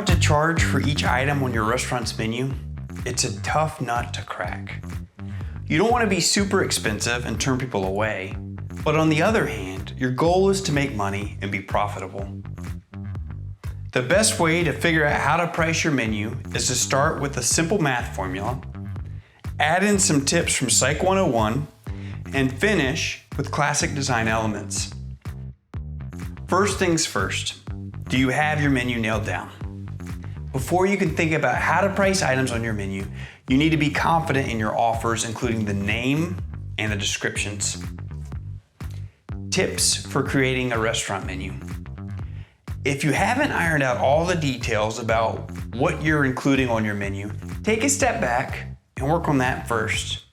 to charge for each item on your restaurant's menu? It's a tough nut to crack. You don't want to be super expensive and turn people away, but on the other hand, your goal is to make money and be profitable. The best way to figure out how to price your menu is to start with a simple math formula, add in some tips from Psych 101, and finish with classic design elements. First things first, do you have your menu nailed down? Before you can think about how to price items on your menu, you need to be confident in your offers, including the name and the descriptions. Tips for creating a restaurant menu. If you haven't ironed out all the details about what you're including on your menu, take a step back and work on that first.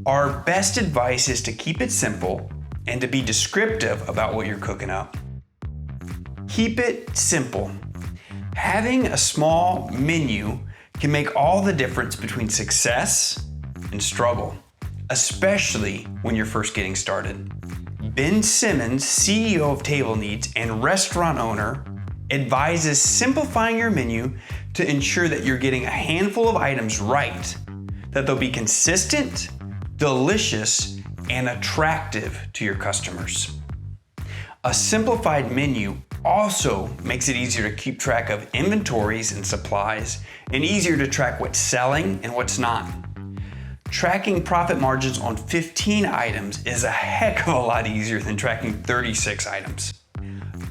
Our best advice is to keep it simple and to be descriptive about what you're cooking up. Keep it simple. Having a small menu can make all the difference between success and struggle, especially when you're first getting started. Ben Simmons, CEO of Table Needs and restaurant owner, advises simplifying your menu to ensure that you're getting a handful of items right, that they'll be consistent, delicious, and attractive to your customers. A simplified menu also makes it easier to keep track of inventories and supplies, and easier to track what's selling and what's not. Tracking profit margins on 15 items is a heck of a lot easier than tracking 36 items.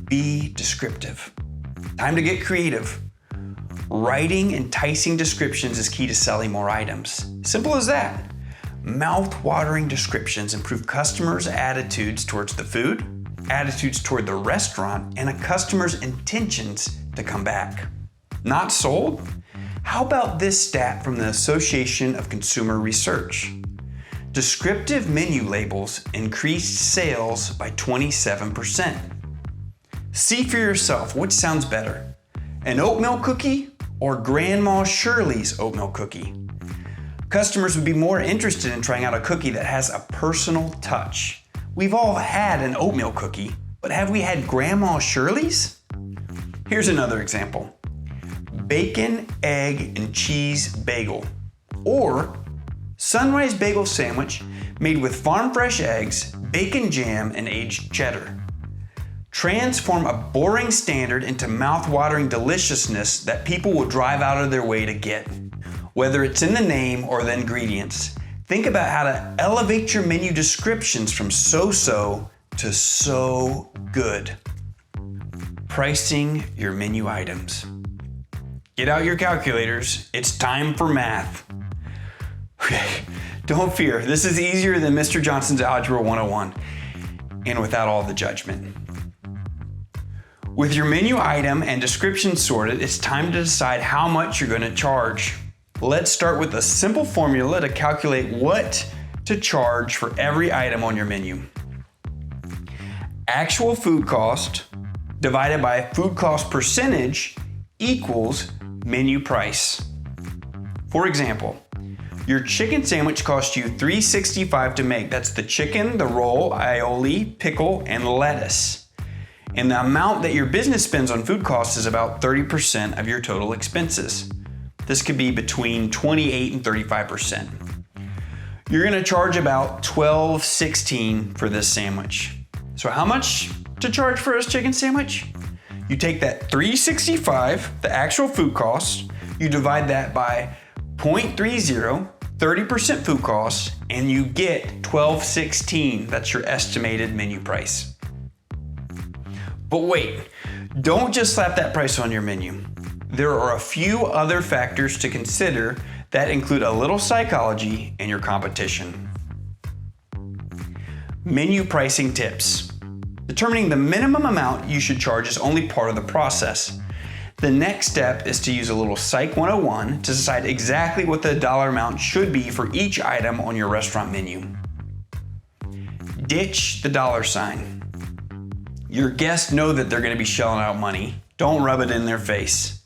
Be descriptive. Time to get creative. Writing enticing descriptions is key to selling more items. Simple as that. Mouth-watering descriptions improve customers' attitudes towards the food, attitudes toward the restaurant, and a customer's intentions to come back. Not sold? How about this stat from the Association of Consumer Research? Descriptive menu labels increased sales by 27%. See for yourself which sounds better, an oatmeal cookie or Grandma Shirley's oatmeal cookie. Customers would be more interested in trying out a cookie that has a personal touch. We've all had an oatmeal cookie, but have we had Grandma Shirley's? Here's another example. Bacon, egg, and cheese bagel, or sunrise bagel sandwich made with farm fresh eggs, bacon jam, and aged cheddar. Transform a boring standard into mouth-watering deliciousness that people will drive out of their way to get. Whether it's in the name or the ingredients, think about how to elevate your menu descriptions from so-so to so good. Pricing your menu items. Get out your calculators, it's time for math. Okay, don't fear, this is easier than Mr. Johnson's Algebra 101, and without all the judgment. With your menu item and description sorted, it's time to decide how much you're going to charge. Let's start with a simple formula to calculate what to charge for every item on your menu. Actual food cost divided by food cost percentage equals menu price. For example, your chicken sandwich costs you $3.65 to make. That's the chicken, the roll, aioli, pickle, and lettuce. And the amount that your business spends on food costs is about 30% of your total expenses. This could be between 28 and 35%. You're gonna charge about $12.16 for this sandwich. So how much to charge for a chicken sandwich? You take that $3.65, the actual food cost, you divide that by 0.30, 30% food cost, and you get $12.16. That's your estimated menu price. But wait, don't just slap that price on your menu. There are a few other factors to consider that include a little psychology and your competition. Menu pricing tips. Determining the minimum amount you should charge is only part of the process. The next step is to use a little Psych 101 to decide exactly what the dollar amount should be for each item on your restaurant menu. Ditch the dollar sign. Your guests know that they're going to be shelling out money. Don't rub it in their face.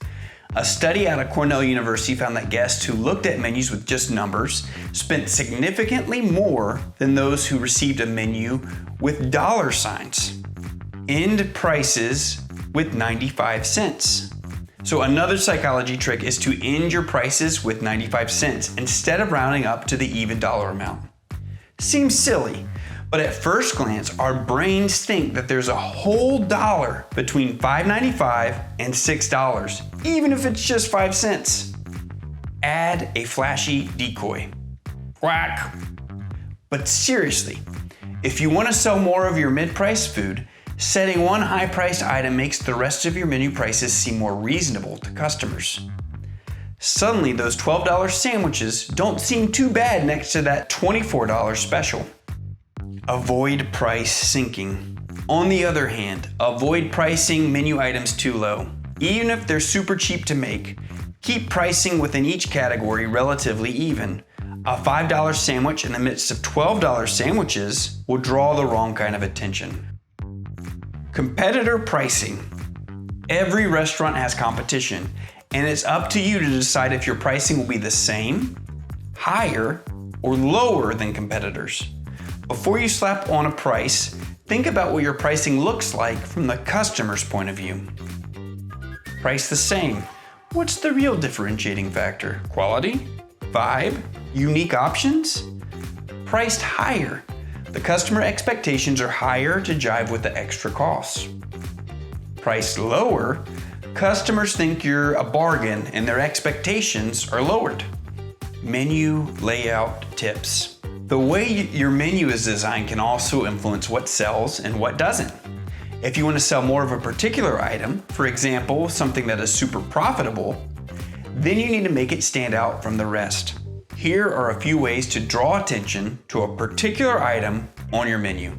A study out of Cornell University found that guests who looked at menus with just numbers spent significantly more than those who received a menu with dollar signs. End prices with 95 cents. So another psychology trick is to end your prices with 95 cents instead of rounding up to the even dollar amount. Seems silly, but at first glance, our brains think that there's a whole dollar between $5.95 and $6, even if it's just 5 cents. Add a flashy decoy. Whack! But seriously, if you want to sell more of your mid-priced food, setting one high-priced item makes the rest of your menu prices seem more reasonable to customers. Suddenly, those $12 sandwiches don't seem too bad next to that $24 special. Avoid price sinking. On the other hand, avoid pricing menu items too low. Even if they're super cheap to make, keep pricing within each category relatively even. A $5 sandwich in the midst of $12 sandwiches will draw the wrong kind of attention. Competitor pricing. Every restaurant has competition, and it's up to you to decide if your pricing will be the same, higher, or lower than competitors. Before you slap on a price, think about what your pricing looks like from the customer's point of view. Price the same. What's the real differentiating factor? Quality? Vibe? Unique options? Priced higher. The customer expectations are higher to jive with the extra costs. Priced lower, customers think you're a bargain and their expectations are lowered. Menu layout tips. The way your menu is designed can also influence what sells and what doesn't. If you want to sell more of a particular item, for example, something that is super profitable, then you need to make it stand out from the rest. Here are a few ways to draw attention to a particular item on your menu.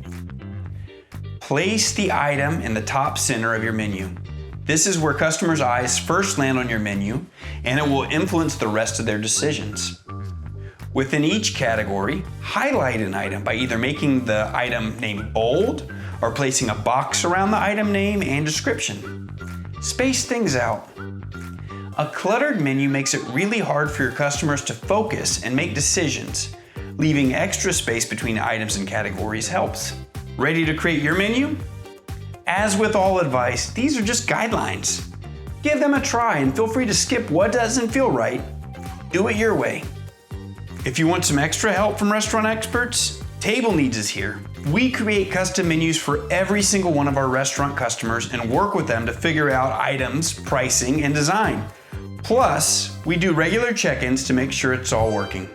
Place the item in the top center of your menu. This is where customers' eyes first land on your menu, and it will influence the rest of their decisions. Within each category, highlight an item by either making the item name bold or placing a box around the item name and description. Space things out. A cluttered menu makes it really hard for your customers to focus and make decisions. Leaving extra space between items and categories helps. Ready to create your menu? As with all advice, these are just guidelines. Give them a try and feel free to skip what doesn't feel right. Do it your way. If you want some extra help from restaurant experts, Table Needs is here. We create custom menus for every single one of our restaurant customers and work with them to figure out items, pricing, and design. Plus, we do regular check-ins to make sure it's all working.